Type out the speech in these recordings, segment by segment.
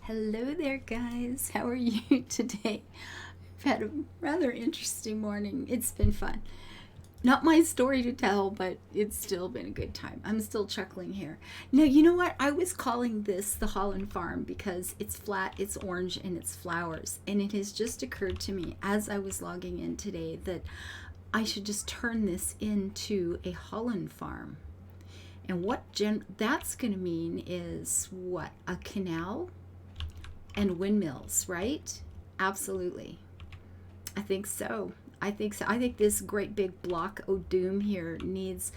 Hello there, guys. How are you today? I've had a rather interesting morning. It's been fun. Not my story to tell, but it's still been a good time. I'm still chuckling here. Now, you know what? I was calling this the Holland farm because it's flat, it's orange, and it's flowers. And it has just occurred to me as I was logging in today that I should just turn this into a Holland farm. And what that's going to mean is what? A canal and windmills, right? Absolutely. I think so. I think so. I think this great big block of doom here needs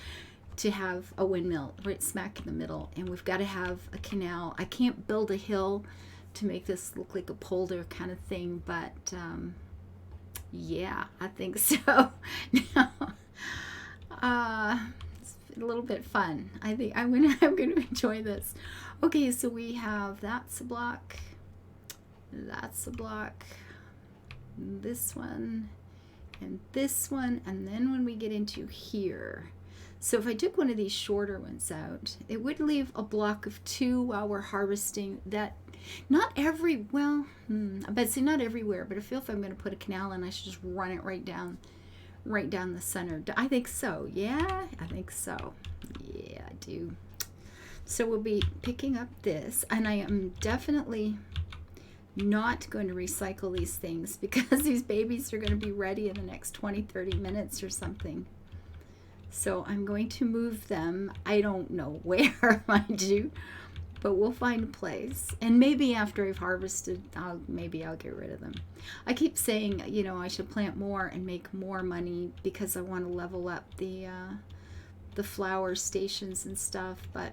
to have a windmill right smack in the middle, and we've got to have a canal. I can't build a hill to make this look like a polder kind of thing, but yeah, I think so. Now, it's a little bit fun. I think I'm gonna enjoy this. Okay, so we have that's a block, this one, and this one, and then when we get into here, so if I took one of these shorter ones out, it would leave a block of 2 while we're harvesting. That not every, well, I bet say not everywhere, but I feel if I'm going to put a canal in, I should just run it right down the center. I think so. Yeah, I think so. Yeah, I do. So we'll be picking up this, and I am definitely not going to recycle these things because these babies are going to be ready in the next 20-30 minutes or something. So I'm going to move them. I don't know where, mind you, but we'll find a place. And maybe after I've harvested, maybe I'll get rid of them. I keep saying, you know, I should plant more and make more money because I want to level up the flower stations and stuff, but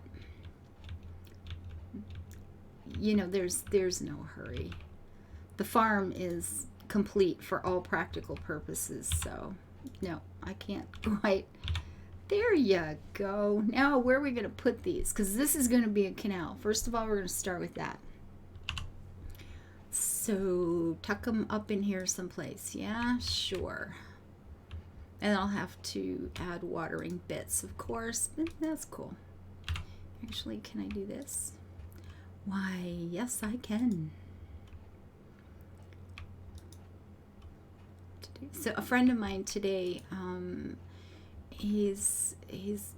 you know, there's no hurry. The farm is complete for all practical purposes, so no, I can't quite. There you go. Now where are we going to put these? Because this is going to be a canal. First of all, we're going to start with that. So tuck them up in here someplace. Yeah, sure. And I'll have to add watering bits, of course, but that's cool. Actually, can I do this? Why, yes, I can. So a friend of mine today, he's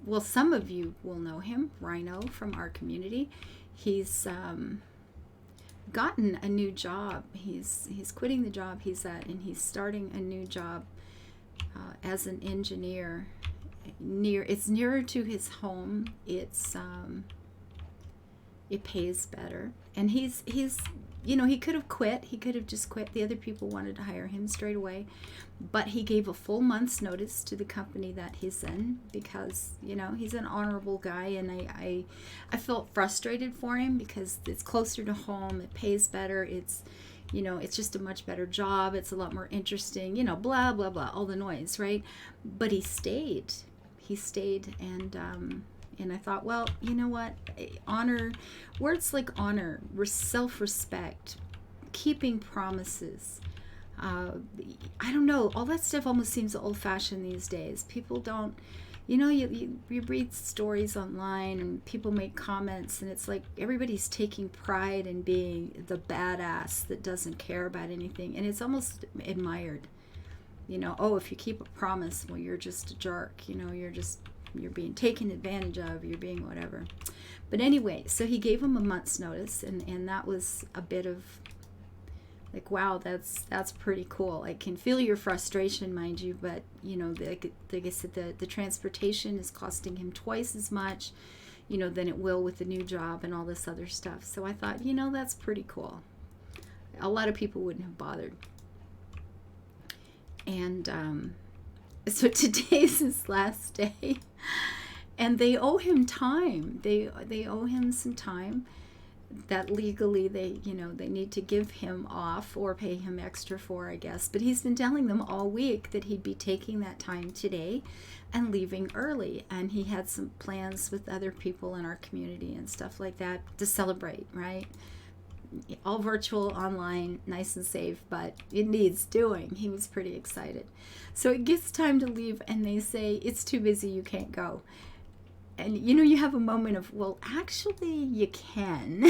well, some of you will know him, Rhino from our community. He's gotten a new job. He's quitting the job he's at, and he's starting a new job as an engineer. It's nearer to his home. It pays better, and he's you know, he could have quit. He could have just quit. The other people wanted to hire him straight away, but he gave a full month's notice to the company that he's in because, you know, he's an honorable guy, and I felt frustrated for him because it's closer to home, it pays better, it's, you know, it's just a much better job, it's a lot more interesting, you know, blah blah blah, all the noise, right? But he stayed, and I thought, well, you know what? Honor, words like honor, self-respect, keeping promises. I don't know. All that stuff almost seems old-fashioned these days. People don't, you know, you read stories online and people make comments, and it's like everybody's taking pride in being the badass that doesn't care about anything. And it's almost admired. You know, oh, if you keep a promise, well, you're just a jerk. You know, you're being taken advantage of, you're being whatever. But anyway, so he gave him a month's notice, and that was a bit of like, wow, that's pretty cool. I can feel your frustration, mind you, but you know, like I said, the transportation is costing him twice as much, you know, than it will with the new job and all this other stuff. So I thought, you know, that's pretty cool. A lot of people wouldn't have bothered. And so today's his last day, and they owe him time. They owe him some time that legally they need to give him off or pay him extra for, I guess. But he's been telling them all week that he'd be taking that time today and leaving early, and he had some plans with other people in our community and stuff like that to celebrate, right? All virtual, online, nice and safe, but it needs doing. He was pretty excited. So it gets time to leave, and they say, it's too busy, you can't go. and you have a moment of, well, actually you can.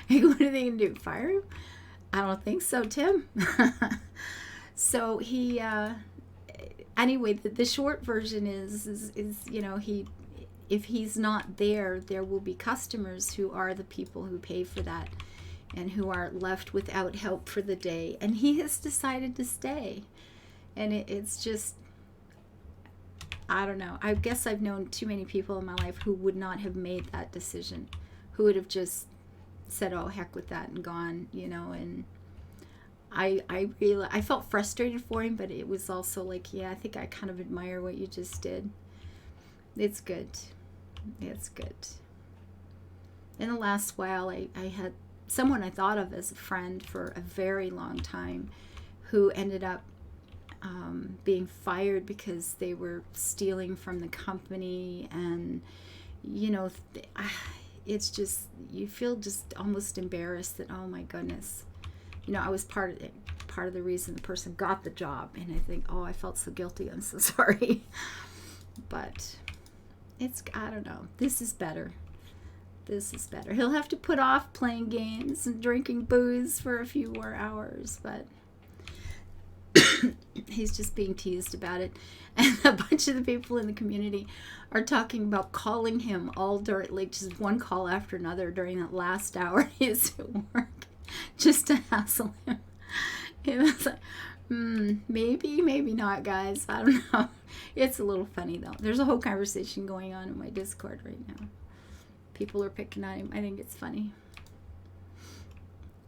What are they gonna do, fire him? I don't think so, Tim. So he anyway, the short version is he, if he's not there, there will be customers who are the people who pay for that and who are left without help for the day, and he has decided to stay. And it's just, I don't know. I guess I've known too many people in my life who would not have made that decision, who would have just said, oh, heck with that, and gone, and I felt frustrated for him, but it was also like, yeah, I think I kind of admire what you just did. It's good. It's good. In the last while, I had someone I thought of as a friend for a very long time who ended up being fired because they were stealing from the company, and it's just, you feel just almost embarrassed that, oh my goodness, I was part of the reason the person got the job, and I think, oh, I felt so guilty, I'm so sorry. But I don't know, this is better. He'll have to put off playing games and drinking booze for a few more hours, but he's just being teased about it. And a bunch of the people in the community are talking about calling him all during, like, just one call after another during that last hour he's at work, just to hassle him. It was like, maybe not, guys. I don't know. It's a little funny, though. There's a whole conversation going on in my Discord right now. People are picking on him. I think it's funny.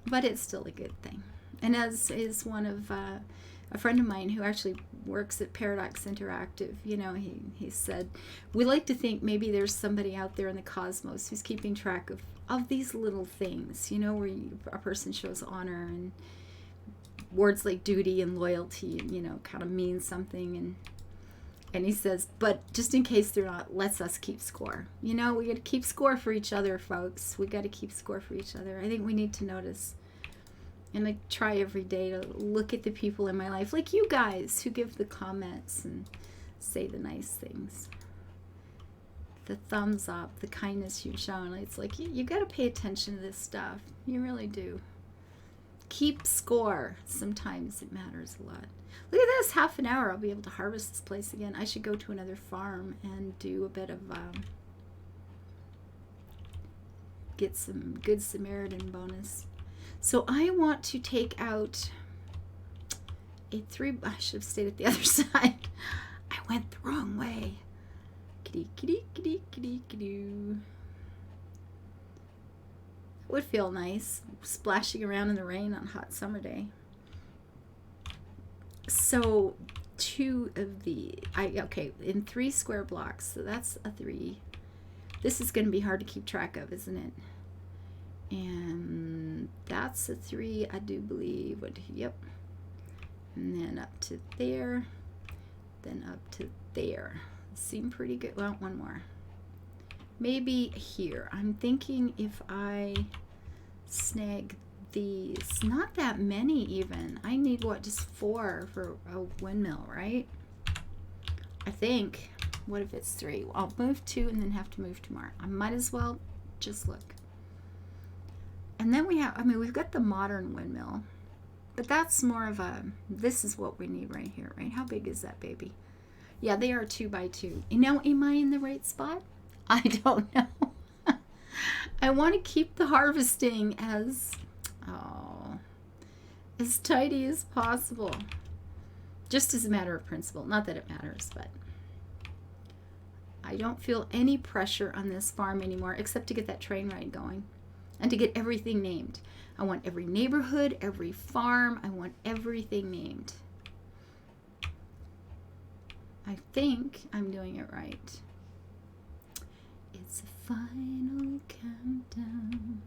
But it's still a good thing. And as is one of a friend of mine who actually works at Paradox Interactive, he said, we like to think maybe there's somebody out there in the cosmos who's keeping track of these little things, where a person shows honor, and words like duty and loyalty, kind of mean something. And he says, but just in case they're not, let's us keep score. We got to keep score for each other, folks. We got to keep score for each other. I think we need to notice. And I try every day to look at the people in my life, like you guys, who give the comments and say the nice things. The thumbs up, the kindness you've shown. It's like, you got to pay attention to this stuff. You really do. Keep score. Sometimes it matters a lot. Look at this, half an hour. I'll be able to harvest this place again. I should go to another farm and do a bit of, get some Good Samaritan bonus. So I want to take out a 3, I should have stayed at the other side. I went the wrong way. It would feel nice, splashing around in the rain on a hot summer day. So 2 of the, in 3 square blocks, so that's a 3. This is going to be hard to keep track of, isn't it? And that's a 3, I do believe. Yep. And then up to there, then up to there. Seem pretty good. Well, one more. Maybe here. I'm thinking if I snag these, not that many even. I need, just 4 for a windmill, right? I think. What if it's 3? I'll move 2 and then have to move tomorrow. I might as well just look. And then we have, we've got the modern windmill, but that's more of a, this is what we need right here, right? How big is that baby? Yeah, they are 2 by 2. Am I in the right spot? I don't know. I want to keep the harvesting as tidy as possible. Just as a matter of principle. Not that it matters, but I don't feel any pressure on this farm anymore, except to get that train ride going. And to get everything named. I want every neighborhood, every farm. I want everything named. I think I'm doing it right. It's a final countdown.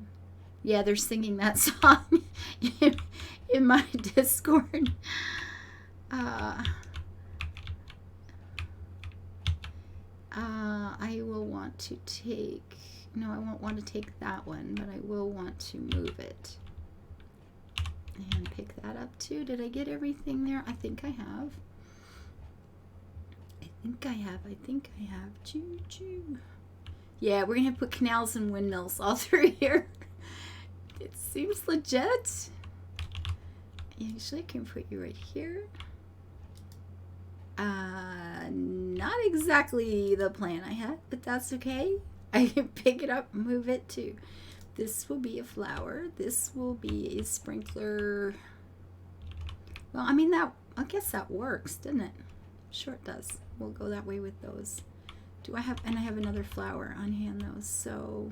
Yeah, they're singing that song in my Discord. I will want to take... No, I won't want to take that one, but I will want to move it. And pick that up too. Did I get everything there? I think I have. I I think I have. Choo choo. Yeah, we're gonna have to put canals and windmills all through here. It seems legit. Actually, I can put you right here. Not exactly the plan I had, but that's okay. I can pick it up and move it too. This will be a flower. This will be a sprinkler. Well, I mean, I guess that works, doesn't it? Sure it does. We'll go that way with those. I have another flower on hand though, so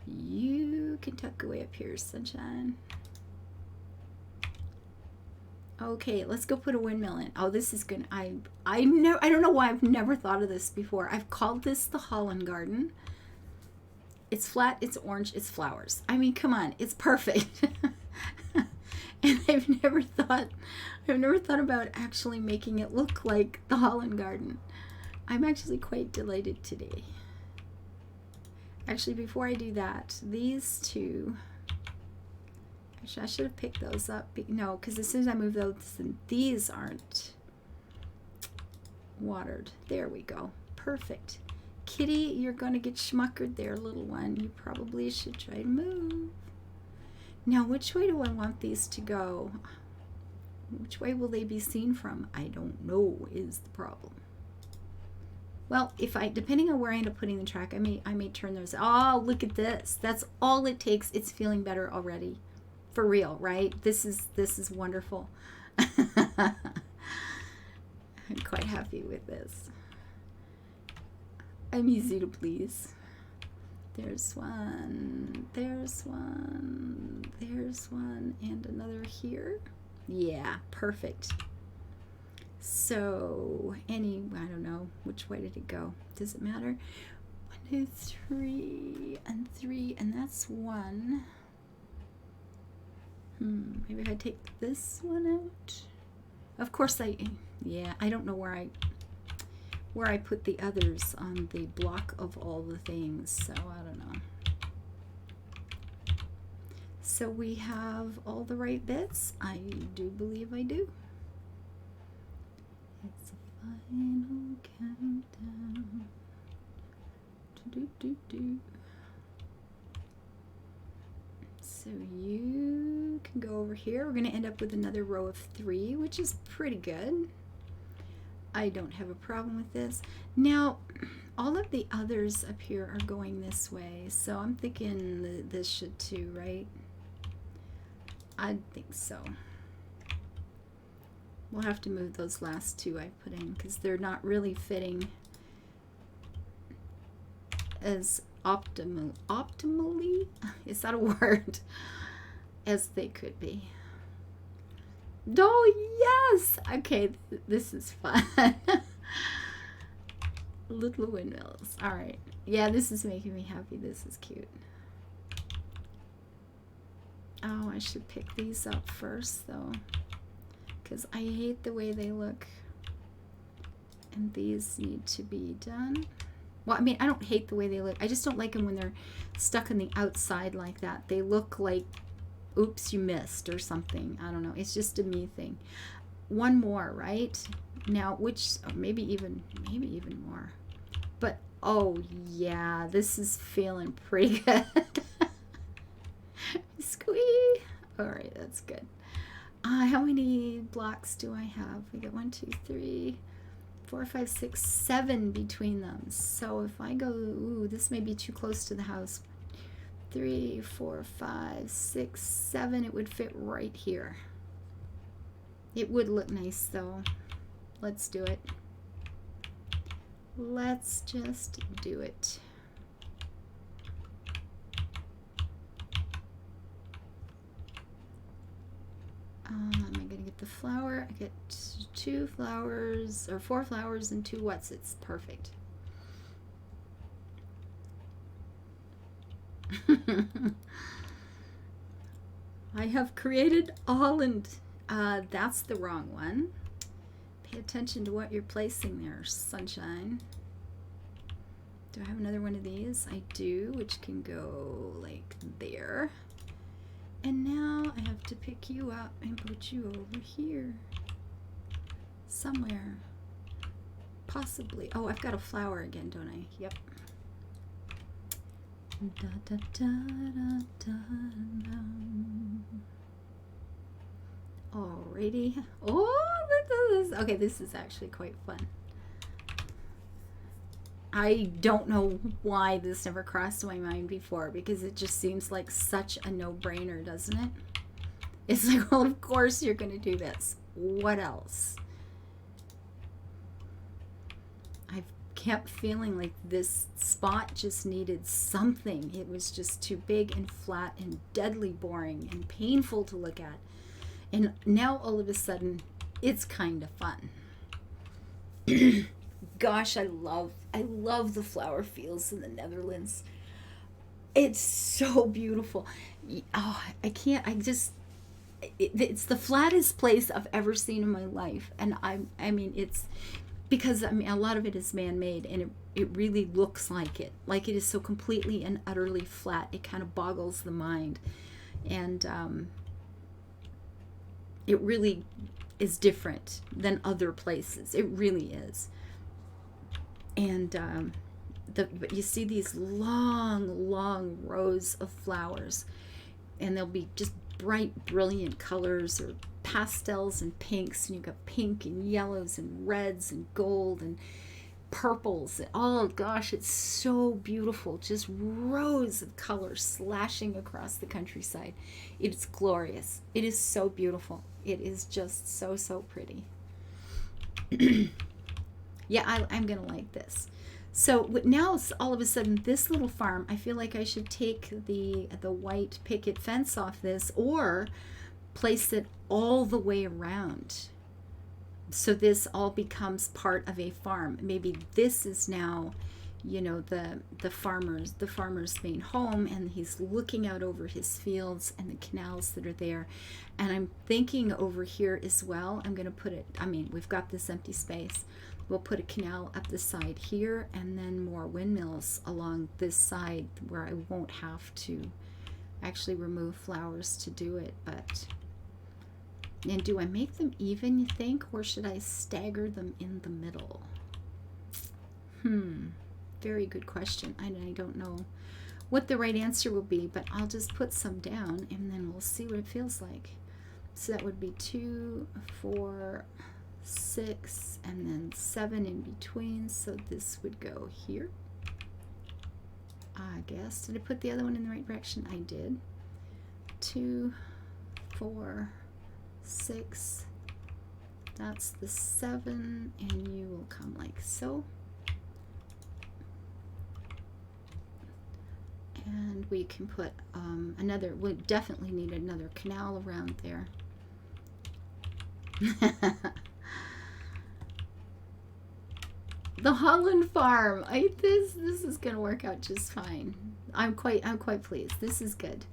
you can tuck away up here, sunshine. Okay, let's go put a windmill in. Oh, this is gonna, I don't know why I've never thought of this before. I've called this the Holland garden. It's flat, it's orange, it's flowers. I mean, come on, it's perfect. And I've never thought about actually making it look like the Holland garden. I'm actually quite delighted today. Actually, before I do that, these two, actually, I should have picked those up. No, because as soon as I move those, these aren't watered. There we go. Perfect. Kitty, you're going to get schmuckered there, little one. You probably should try to move. Now, which way do I want these to go? Which way will they be seen from? I don't know is the problem. Well, depending on where I end up putting the track, I may turn those. Oh, look at this. That's all it takes. It's feeling better already. For real, right? This is wonderful. I'm quite happy with this. I'm easy to please. There's one, there's one, there's one, and another here. Yeah, perfect. So, I don't know, which way did it go? Does it matter? 1, 2, 3, and 3, and that's 1. Maybe if I take this one out. Of course I don't know where I put the others on the block of all the things, so I don't know. So we have all the right bits. I do believe I do. It's a final countdown. So you can go over here. We're going to end up with another row of 3, which is pretty good. I don't have a problem with this. Now, all of the others up here are going this way, so I'm thinking this should too, right? I think so. We'll have to move those last 2 I put in because they're not really fitting as optimally, is that a word, as they could be. Oh, yes! Okay, this is fun. Little windmills. All right. Yeah, this is making me happy. This is cute. Oh, I should pick these up first, though, because I hate the way they look. And these need to be done. Well, I mean, I don't hate the way they look. I just don't like them when they're stuck on the outside like that. They look like, oops, you missed or something. I don't know. It's just a me thing. One more, right? Now, maybe even more. But, oh, yeah, this is feeling pretty good. Squee. All right, that's good. How many blocks do I have? We got 1, 2, 3, 4, 5, 6, 7 between them. So if I go, ooh, this may be too close to the house. 3, 4, 5, 6, 7. It would fit right here. It would look nice though. Let's do it. Let's just do it. Am I going to get the flower? I get 2 flowers, or 4 flowers and 2 whatsits. Perfect. I have created Holland. That's the wrong one. Pay attention to what you're placing there, sunshine. Do I have another one of these? I do, which can go like there. And now I have to pick you up and put you over here. Somewhere. Possibly. Oh, I've got a flower again, don't I? Yep. Da, da, da, da, da, da. Alrighty. Oh, this is, okay, this is actually quite fun. I don't know why this never crossed my mind before, because it just seems like such a no-brainer, doesn't it? It's like, well, of course you're going to do this. What else? I've kept feeling like this spot just needed something. It was just too big and flat and deadly boring and painful to look at. And now all of a sudden, it's kind of fun. Gosh, I love the flower fields in the Netherlands. It's so beautiful. Oh, it's the flattest place I've ever seen in my life. And I mean, it's because, I mean, a lot of it is man-made, and it really looks like it. Like it is so completely and utterly flat. It kind of boggles the mind. And it really is different than other places. It really is. And but you see these long rows of flowers, and they'll be just bright, brilliant colors, or pastels and pinks, and you've got pink and yellows and reds and gold and purples. Oh gosh, it's so beautiful. Just rows of colors slashing across the countryside. It's glorious. It is so beautiful. It is just so pretty. Yeah, I'm gonna like this. So now all of a sudden, this little farm, I feel like I should take the white picket fence off this, or place it all the way around, so this all becomes part of a farm. Maybe this is now, you know, the farmer's main home, and he's looking out over his fields and the canals that are there. And I'm thinking over here as well, I'm going to put it, I mean, we've got this empty space. We'll put a canal up the side here, and then more windmills along this side where I won't have to actually remove flowers to do it. But, and do I make them even, you think, or should I stagger them in the middle? Very good question. I don't know what the right answer will be, but I'll just put some down, and then we'll see what it feels like. So that would be 2, 4, 6, and then 7 in between. So this would go here, I guess. Did I put the other one in the right direction? I did. 2, 4, 6. That's the 7, and you will come like so. And we can put another, we definitely need another canal around there. The Holland farm. This is gonna work out just fine. I'm quite pleased. This is good.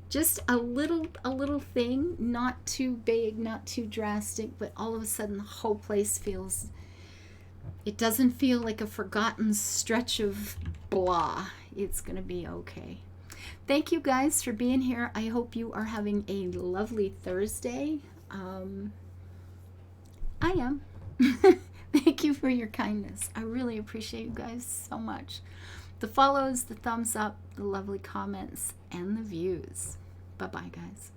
Just a little thing, not too big, not too drastic, but all of a sudden the whole place feels, it doesn't feel like a forgotten stretch of blah. It's gonna be okay. Thank you guys for being here. I hope you are having a lovely Thursday. I am. Thank you for your kindness. I really appreciate you guys so much. The follows, the thumbs up, the lovely comments, and the views. Bye-bye, guys.